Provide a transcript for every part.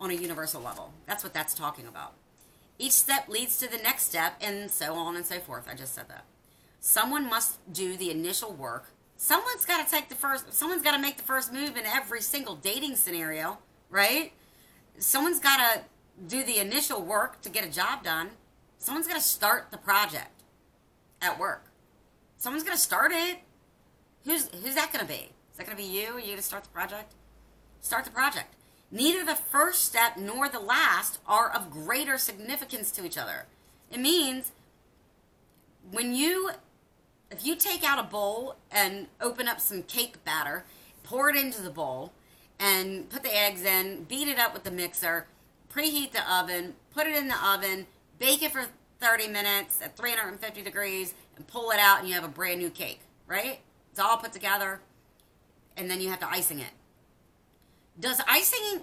on a universal level. That's what that's talking about. Each step leads to the next step, and so on and so forth. I just said that. Someone must do the initial work. Someone's got to make the first move in every single dating scenario, right? Someone's got to do the initial work to get a job done. Someone's got to start the project at work. Someone's got to start it. Who's that going to be? Is that going to be you? Are you going to start the project? Start the project. Neither the first step nor the last are of greater significance to each other. It means if you take out a bowl and open up some cake batter, pour it into the bowl, and put the eggs in, beat it up with the mixer, preheat the oven, put it in the oven, bake it for 30 minutes at 350 degrees, and pull it out, and you have a brand new cake, right? It's all put together, and then you have to icing it. Does icing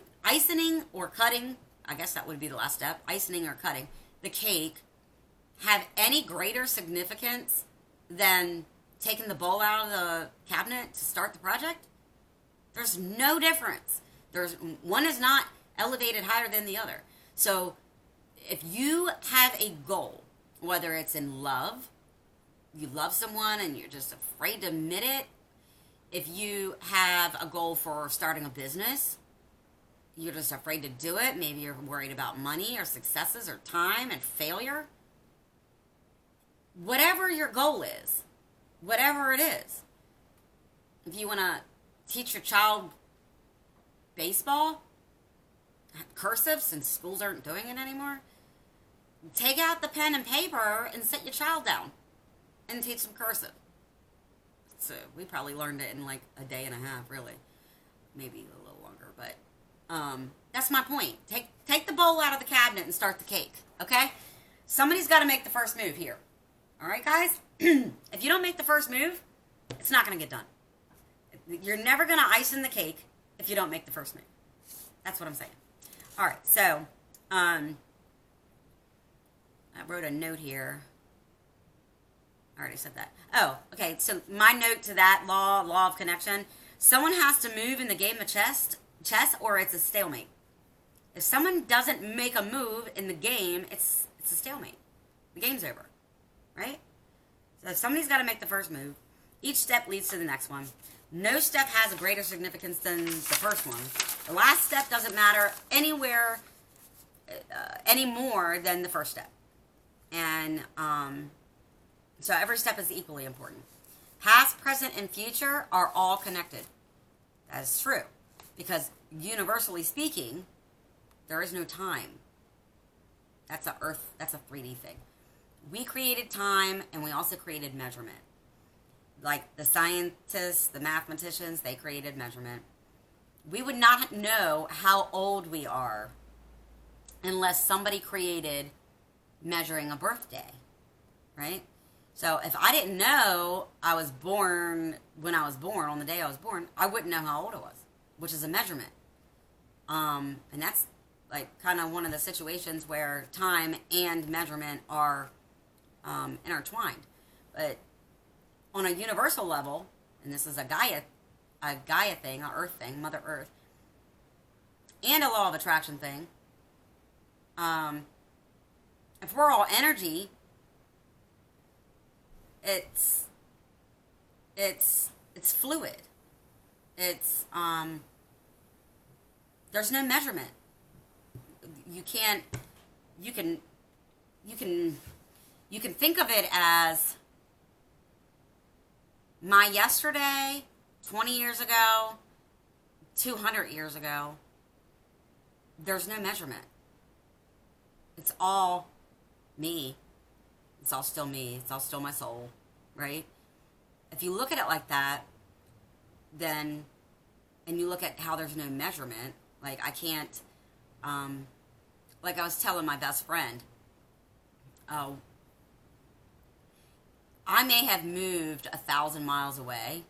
or cutting, I guess that would be the last step, icing or cutting the cake have any greater significance than taking the bowl out of the cabinet to start the project? There's no difference. One is not elevated higher than the other. So if you have a goal, whether it's in love, you love someone and you're just afraid to admit it, if you have a goal for starting a business, you're just afraid to do it. Maybe you're worried about money or successes or time and failure. Whatever your goal is, whatever it is, if you want to teach your child baseball, cursive, since schools aren't doing it anymore, take out the pen and paper and sit your child down and teach them cursive. So we probably learned it in like a day and a half, really. Maybe a little longer, but that's my point. Take the bowl out of the cabinet and start the cake, okay? Somebody's got to make the first move here. All right, guys? If you don't make the first move, it's not going to get done. You're never going to ice in the cake if you don't make the first move. That's what I'm saying. All right, so I wrote a note here. I already said that. Oh, okay, so my note to that law of connection, someone has to move in the game of chess or it's a stalemate. If someone doesn't make a move in the game, it's a stalemate. The game's over, right? So if somebody's got to make the first move, each step leads to the next one. No step has a greater significance than the first one. The last step doesn't matter anywhere any more than the first step. And so every step is equally important. Past, present, and future are all connected. That is true. Because universally speaking, there is no time. That's a 3D thing. We created time and we also created measurement. Like the scientists, the mathematicians, they created measurement. We would not know how old we are unless somebody created measuring a birthday, right? So if I didn't know I was born when I was born, on the day I was born, I wouldn't know how old I was, which is a measurement. And that's like kind of one of the situations where time and measurement are intertwined. But on a universal level, and this is a Gaia thing, a Earth thing, Mother Earth, and a law of attraction thing. If we're all energy, it's fluid. It's there's no measurement. You can think of it as my yesterday, 20 years ago, 200 years ago. There's no measurement. It's all me. It's all still me. It's all still my soul, right? If you look at it like that, then, and you look at how there's no measurement, like I can't, like I was telling my best friend, I may have moved 1,000 miles away,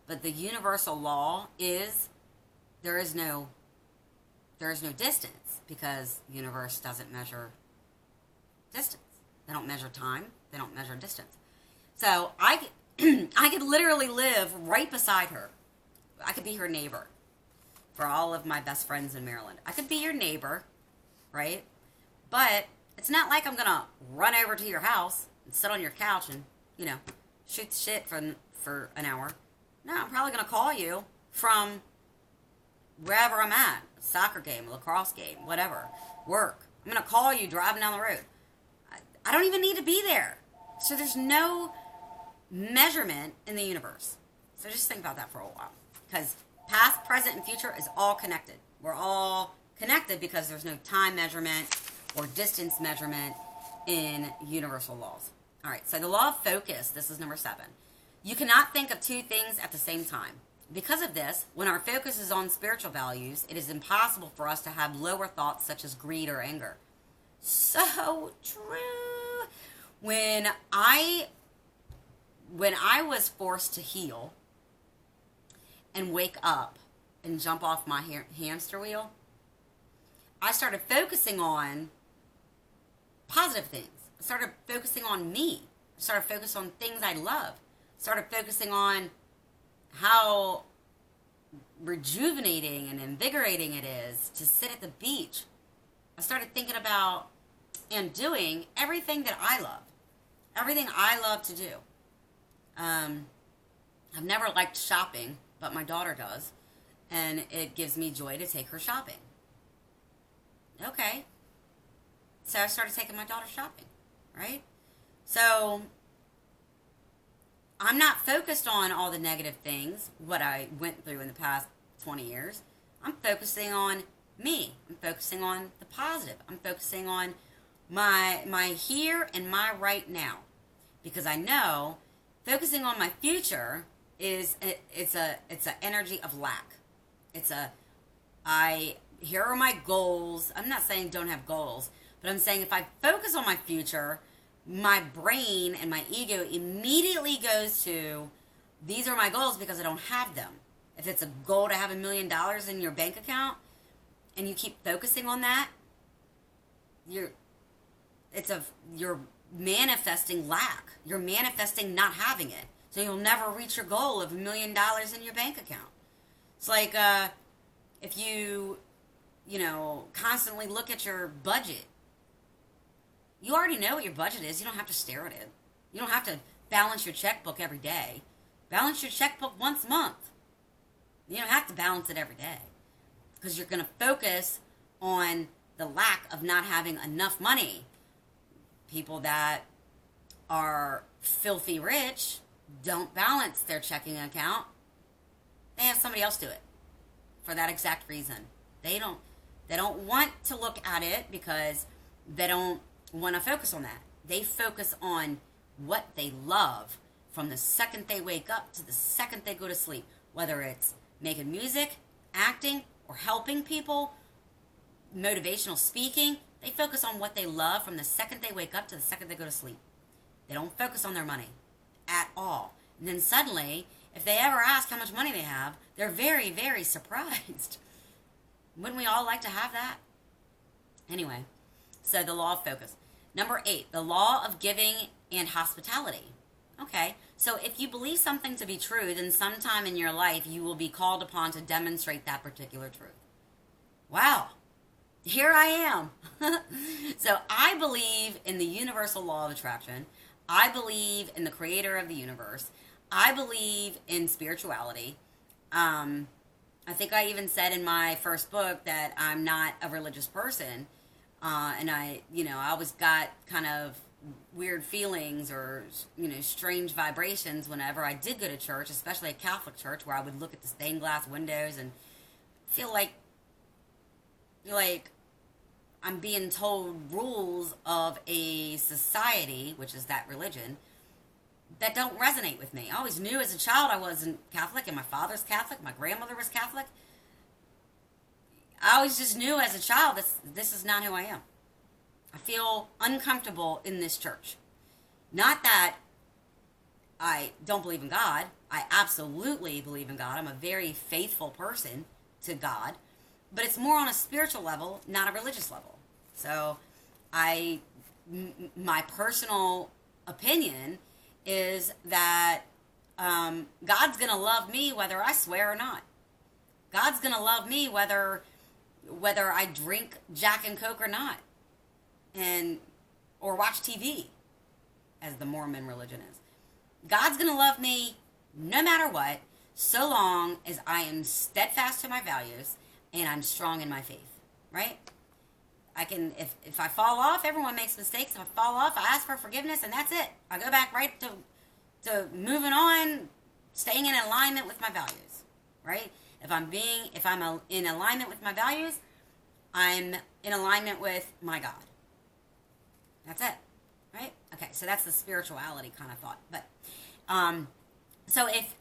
but the universal law is there is no distance, because the universe doesn't measure distance. They don't measure time. They don't measure distance. So I could literally live right beside her. I could be her neighbor. for all of my best friends in Maryland. I could be your neighbor, right? But it's not like I'm going to run over to your house and sit on your couch and, shoot the shit for an hour. No, I'm probably going to call you from wherever I'm at. A soccer game, a lacrosse game, whatever. Work. I'm going to call you driving down the road. I don't even need to be there. So there's no measurement in the universe. So just think about that for a while. Because past, present, and future is all connected. We're all connected because there's no time measurement or distance measurement in universal laws. All right, so the law of focus, this is number 7. You cannot think of two things at the same time. Because of this, when our focus is on spiritual values, it is impossible for us to have lower thoughts such as greed or anger. So true. When I was forced to heal and wake up and jump off my hamster wheel, I started focusing on positive things. I started focusing on me. I started focusing on things I love. I started focusing on how rejuvenating and invigorating it is to sit at the beach. I started thinking about and doing everything that I love. Everything I love to do. I've never liked shopping, but my daughter does. And it gives me joy to take her shopping. Okay. So I started taking my daughter shopping, right? So I'm not focused on all the negative things, what I went through in the past 20 years. I'm focusing on me. I'm focusing on the positive. I'm focusing on my here and my right now. Because I know focusing on my future it's a energy of lack. Here are my goals. I'm not saying don't have goals, but I'm saying if I focus on my future, my brain and my ego immediately goes to, these are my goals because I don't have them. If it's a goal to have $1 million in your bank account and you keep focusing on that, you're manifesting lack. You're manifesting not having it. So you'll never reach your goal of $1 million in your bank account. It's like if you constantly look at your budget. You already know what your budget is. You don't have to stare at it. You don't have to balance your checkbook every day. Balance your checkbook once a month. You don't have to balance it every day. Because you're going to focus on the lack of not having enough money. People that are filthy rich don't balance their checking account. They have somebody else do it for that exact reason. They don't want to look at it because they don't want to focus on that. They focus on what they love from the second they wake up to the second they go to sleep. Whether it's making music, acting, or helping people, motivational speaking. They focus on what they love from the second they wake up to the second they go to sleep. They don't focus on their money at all. And then suddenly, if they ever ask how much money they have, they're very, very surprised. Wouldn't we all like to have that? Anyway, so the law of focus. Number 8, the law of giving and hospitality. Okay, so if you believe something to be true, then sometime in your life you will be called upon to demonstrate that particular truth. Wow, here I am. So I believe in the universal law of attraction. I believe in the creator of the universe. I believe in spirituality. I think I even said in my first book that I'm not a religious person. And I always got kind of weird feelings or, strange vibrations whenever I did go to church, especially a Catholic church, where I would look at the stained glass windows and feel like I'm being told rules of a society, which is that religion, that don't resonate with me. I always knew as a child I wasn't Catholic, and my father's Catholic, my grandmother was Catholic. I always just knew as a child this is not who I am. I feel uncomfortable in this church. Not that I don't believe in God. I absolutely believe in God. I'm a very faithful person to God. But it's more on a spiritual level, not a religious level. So my personal opinion is that God's going to love me whether I swear or not. God's gonna love me whether I drink Jack and Coke or not, and or watch TV, as the Mormon religion is. God's gonna love me no matter what, so long as I am steadfast to my values and I'm strong in my faith, right? I can, if I fall off, everyone makes mistakes. If I fall off, I ask for forgiveness, and that's it. I go back right to moving on, staying in alignment with my values, right? If I'm in alignment with my values, I'm in alignment with my God. That's it, right? Okay, so that's the spirituality kind of thought. But so if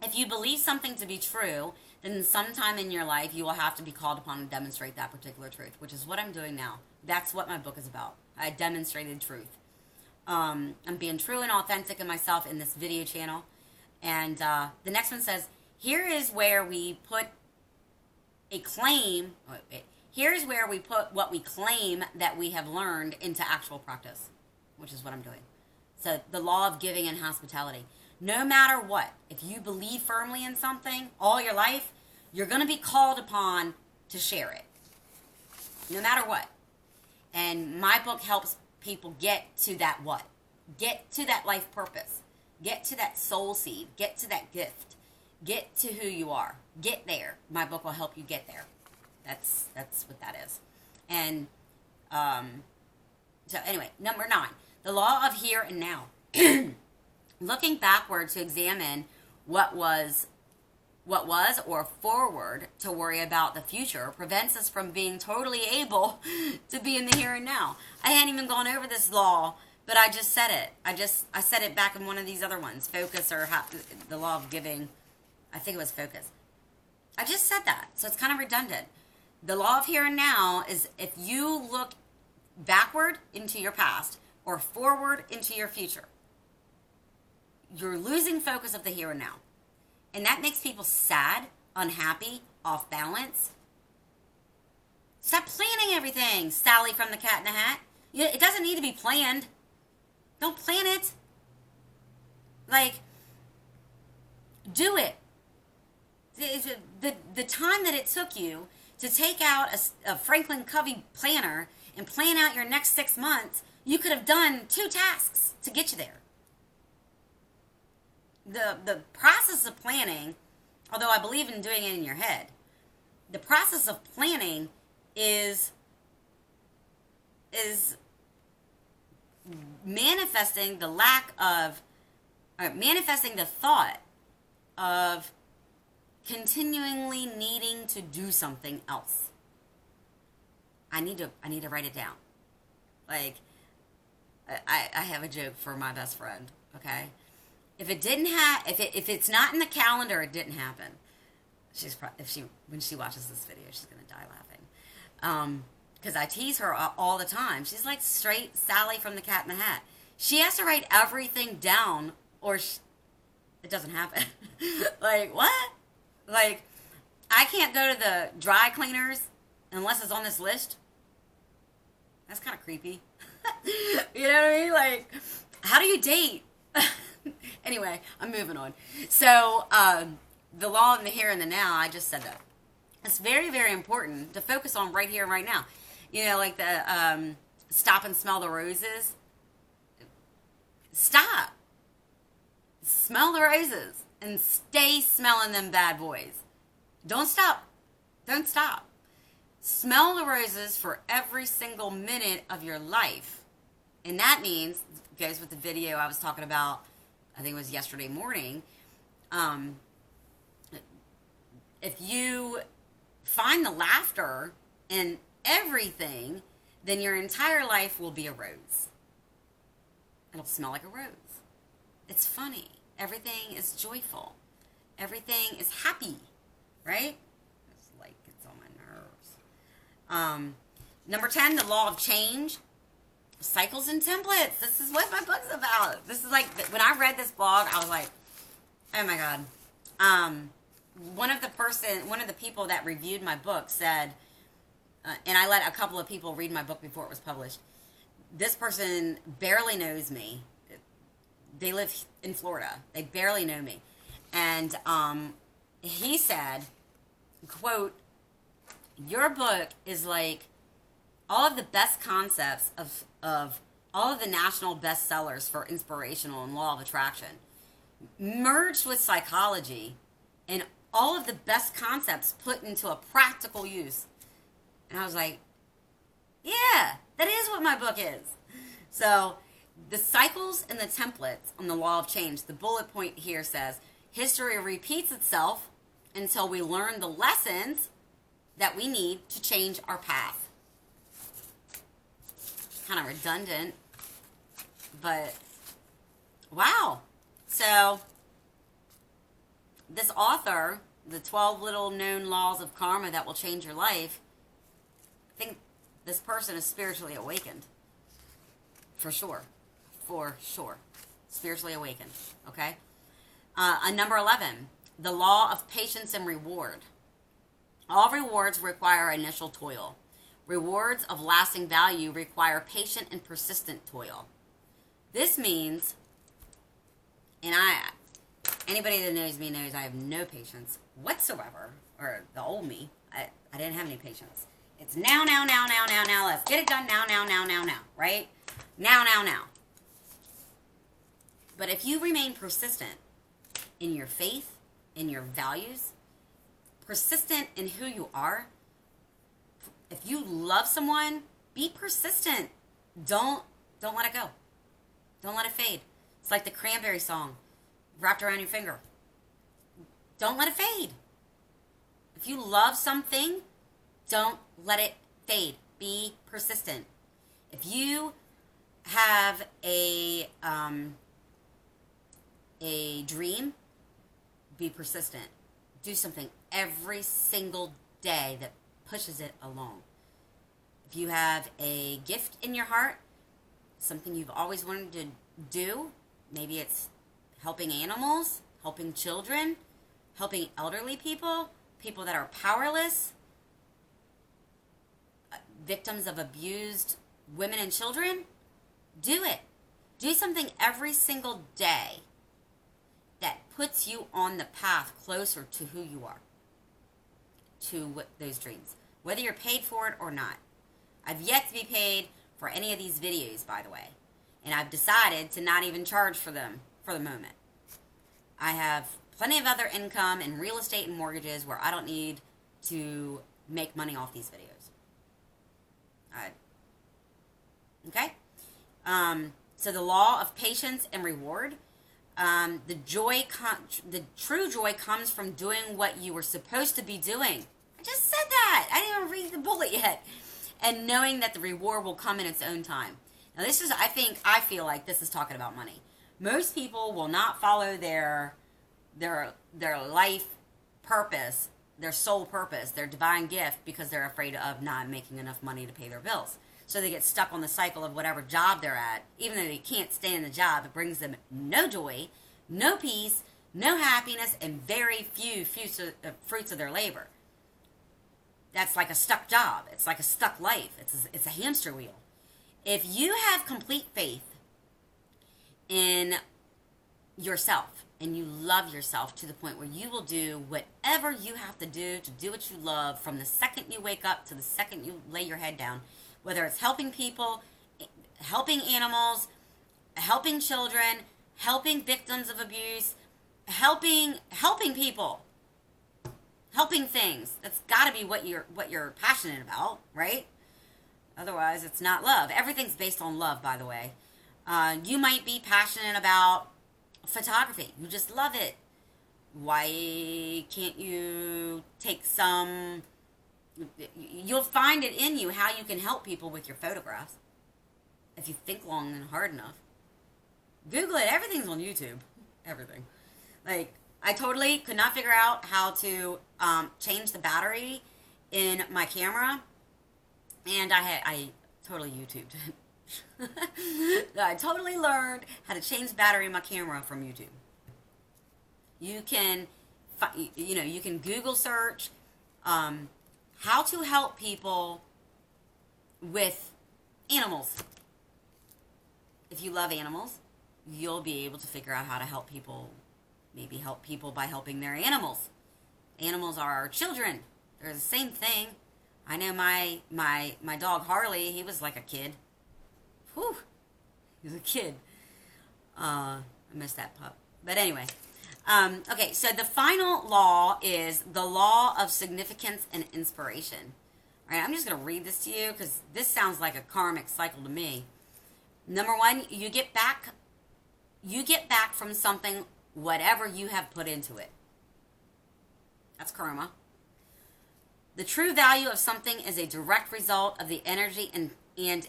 if you believe something to be true, then sometime in your life you will have to be called upon to demonstrate that particular truth, which is what I'm doing now. That's what my book is about. I demonstrated truth. I'm being true and authentic in myself in this video channel. And the next one says, here is where we put a claim. Here's where we put what we claim that we have learned into actual practice, which is what I'm doing. So the law of giving and hospitality. No matter what, if you believe firmly in something all your life, you're going to be called upon to share it. No matter what. And my book helps people get to that what? Get to that life purpose. Get to that soul seed. Get to that gift. Get to who you are. Get there. My book will help you get there. That's what that is. And so anyway, number 9, the law of here and now. Looking backward to examine what was or forward to worry about the future prevents us from being totally able to be in the here and now. I hadn't even gone over this law, but I just said it. I said it back in one of these other ones, focus or the law of giving. I think it was focus. I just said that, so it's kind of redundant. The law of here and now is if you look backward into your past or forward into your future, you're losing focus of the here and now. And that makes people sad, unhappy, off balance. Stop planning everything, Sally from the Cat in the Hat. It doesn't need to be planned. Don't plan it. Like, do it. The time that it took you to take out a Franklin Covey planner and plan out your next 6 months, you could have done 2 tasks to get you there. The process of planning, although I believe in doing it in your head, the process of planning is manifesting the manifesting the thought of continually needing to do something else. I need to write it down. Like, I have a joke for my best friend, okay? If it's not in the calendar, it didn't happen. When she watches this video, she's gonna die laughing. Because I tease her all the time. She's like straight Sally from the Cat in the Hat. She has to write everything down, or it doesn't happen. Like, what? Like, I can't go to the dry cleaners unless it's on this list. That's kind of creepy. You know what I mean? Like, how do you date? Anyway, I'm moving on. So, the law in the here and the now, I just said that. It's very, very important to focus on right here and right now. You know, like the stop and smell the roses. Stop. Smell the roses and stay smelling them bad boys. Don't stop. Don't stop. Smell the roses for every single minute of your life. And that means, goes with the video I was talking about, I think it was yesterday morning. If you find the laughter in everything, then your entire life will be a rose. It'll smell like a rose. It's funny. Everything is joyful. Everything is happy, right? It's like it's on my nerves. Number 10, the law of change. Cycles and templates. This is what my book's about. This is like, when I read this blog, I was like, oh my God. One of the people that reviewed my book said, and I let a couple of people read my book before it was published. This person barely knows me. They live in Florida. They barely know me. And he said quote, your book is like all of the best concepts of all of the national bestsellers for inspirational and law of attraction merged with psychology and all of the best concepts put into a practical use. And I was like, yeah, that is what my book is. So the cycles and the templates on the law of change, the bullet point here says, history repeats itself until we learn the lessons that we need to change our path. Kind of redundant, but wow. So this author, the 12 little known laws of karma that will change your life, I think this person is spiritually awakened. For sure. For sure. Spiritually awakened. Okay? Number 11, the law of patience and reward. All rewards require initial toil. Rewards of lasting value require patient and persistent toil. This means, and anybody that knows me knows I have no patience whatsoever, or the old me, I didn't have any patience. It's now, let's get it done now, right? Now. But if you remain persistent in your faith, in your values, persistent in who you are, if you love someone, be persistent. Don't let it go. Don't let it fade. It's like the Cranberry song, wrapped around your finger. Don't let it fade. If you love something, don't let it fade. Be persistent. If you have a dream, be persistent. Do something every single day that pushes it along. If you have a gift in your heart, something you've always wanted to do, maybe it's helping animals, helping children, helping elderly people, people that are powerless, victims of abused women and children, do it. Do something every single day that puts you on the path closer to who you are, to those dreams, whether you're paid for it or not. I've yet to be paid for any of these videos, by the way, and I've decided to not even charge for them for the moment. I have plenty of other income in real estate and mortgages where I don't need to make money off these videos. Okay? So the law of patience and reward. The true joy comes from doing what you were supposed to be doing. I just said that. I didn't even read the bullet yet. And knowing that the reward will come in its own time. Now this is, I feel like this is talking about money. Most people will not follow their life purpose, their soul purpose, their divine gift, because they're afraid of not making enough money to pay their bills. So they get stuck on the cycle of whatever job they're at. Even though they can't stay in the job, it brings them no joy, no peace, no happiness, and very few fruits of their labor. That's like a stuck job. It's like a stuck life. It's a hamster wheel. If you have complete faith in yourself and you love yourself to the point where you will do whatever you have to do what you love from the second you wake up to the second you lay your head down, whether it's helping people, helping animals, helping children, helping victims of abuse, helping people, helping things. That's got to be what you're passionate about, right? Otherwise, it's not love. Everything's based on love, by the way. You might be passionate about photography. You just love it. Why can't you take some... You'll find it in you how you can help people with your photographs if you think long and hard enough. Google it. Everything's on YouTube. Everything. Like, I totally could not figure out how to change the battery in my camera, and I totally YouTubed it. I totally learned how to change the battery in my camera from YouTube. You can, you can Google search how to help people with animals. If you love animals, you'll be able to figure out how to help people, maybe help people by helping their animals. Animals are our children. They're the same thing. I know my dog Harley, he was like a kid. Whew. He was a kid. I missed that pup. But anyway. Okay, so the final law is the law of significance and inspiration. All right, I'm just going to read this to you because this sounds like a karmic cycle to me. Number one, you get back from something whatever you have put into it. That's karma. The true value of something is a direct result of the energy and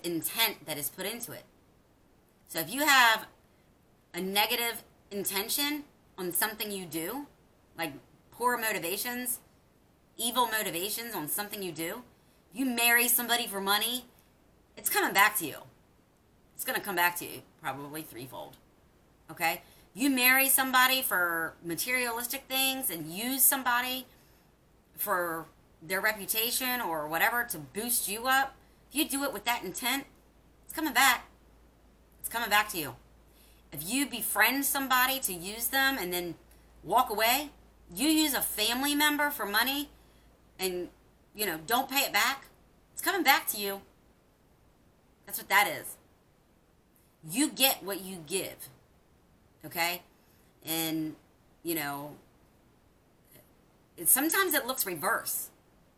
intent that is put into it. So if you have a negative intention on something you do, like poor motivations, evil motivations on something you do, you marry somebody for money, it's coming back to you. It's going to come back to you probably threefold. Okay? You marry somebody for materialistic things and use somebody for their reputation or whatever to boost you up. If you do it with that intent, it's coming back. It's coming back to you. If you befriend somebody to use them and then walk away, you use a family member for money and, don't pay it back, it's coming back to you. That's what that is. You get what you give. Okay? And, sometimes it looks reverse.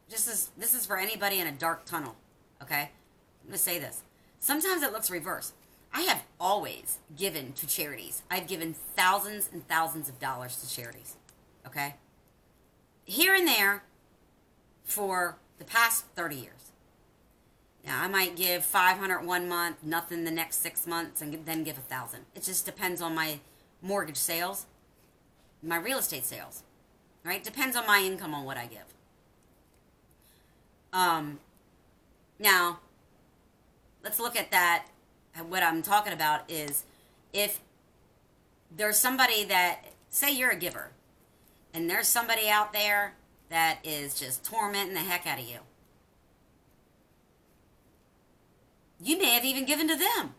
This is for anybody in a dark tunnel. Okay? I'm going to say this. Sometimes it looks reverse. I have always given to charities. I've given thousands and thousands of dollars to charities. Okay? Here and there for the past 30 years. Now, I might give $500 one month, nothing the next 6 months, and then give $1,000. It just depends on my mortgage sales, my real estate sales, right? Depends on my income on what I give. Now, let's look at that. What I'm talking about is if there's somebody that, say you're a giver, and there's somebody out there that is just tormenting the heck out of you. You may have even given to them.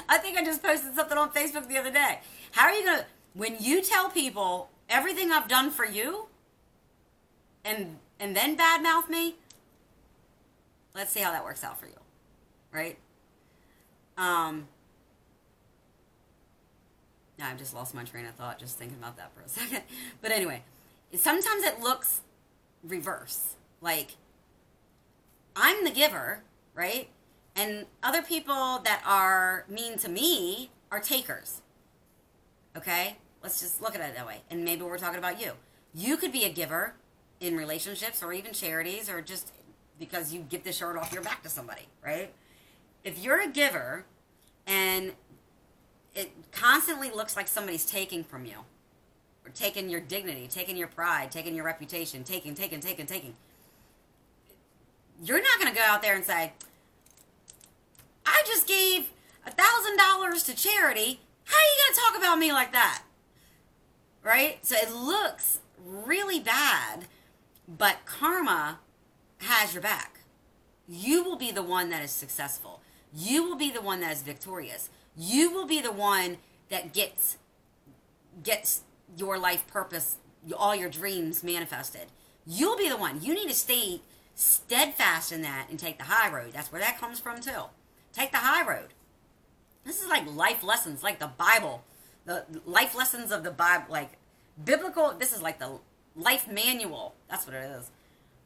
I think I just posted something on Facebook the other day. How are you going to, when you tell people everything I've done for you and then badmouth me, let's see how that works out for you, right? Now I've just lost my train of thought just thinking about that for a second. But anyway, sometimes it looks reverse. Like, I'm the giver, right? And other people that are mean to me are takers. Okay? Let's just look at it that way. And maybe we're talking about you. You could be a giver in relationships or even charities or just because you give the shirt off your back to somebody, right? If you're a giver and it constantly looks like somebody's taking from you or taking your dignity, taking your pride, taking your reputation, taking. You're not going to go out there and say, I just gave $1,000 to charity. How are you going to talk about me like that? Right? So it looks really bad, but karma has your back. You will be the one that is successful. You will be the one that is victorious. You will be the one that gets your life purpose, all your dreams manifested. You'll be the one. You need to stay steadfast in that and take the high road. That's where that comes from too. Take the high road. This is like life lessons, like the Bible. The life lessons of the Bible, like biblical. This is like the life manual. That's what it is.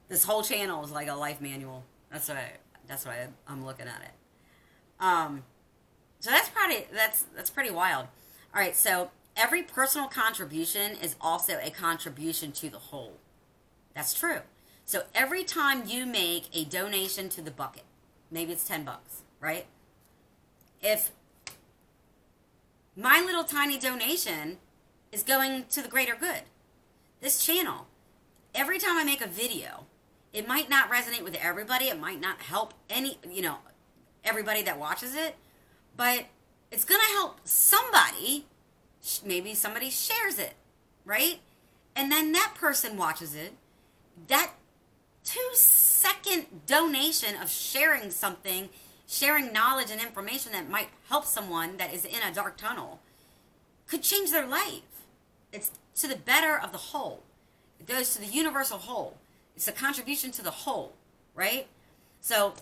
This whole channel is like a life manual. That's why I'm looking at it. So that's pretty wild. All right, so every personal contribution is also a contribution to the whole. That's true. So every time you make a donation to the bucket, maybe it's $10, right? If my little tiny donation is going to the greater good, this channel, every time I make a video, it might not resonate with everybody. It might not help everybody that watches it, but it's going to help somebody. Maybe somebody shares it, right? And then that person watches it. That 2-second donation of sharing something, sharing knowledge and information that might help someone that is in a dark tunnel could change their life. It's to the better of the whole. It goes to the universal whole. It's a contribution to the whole, right? So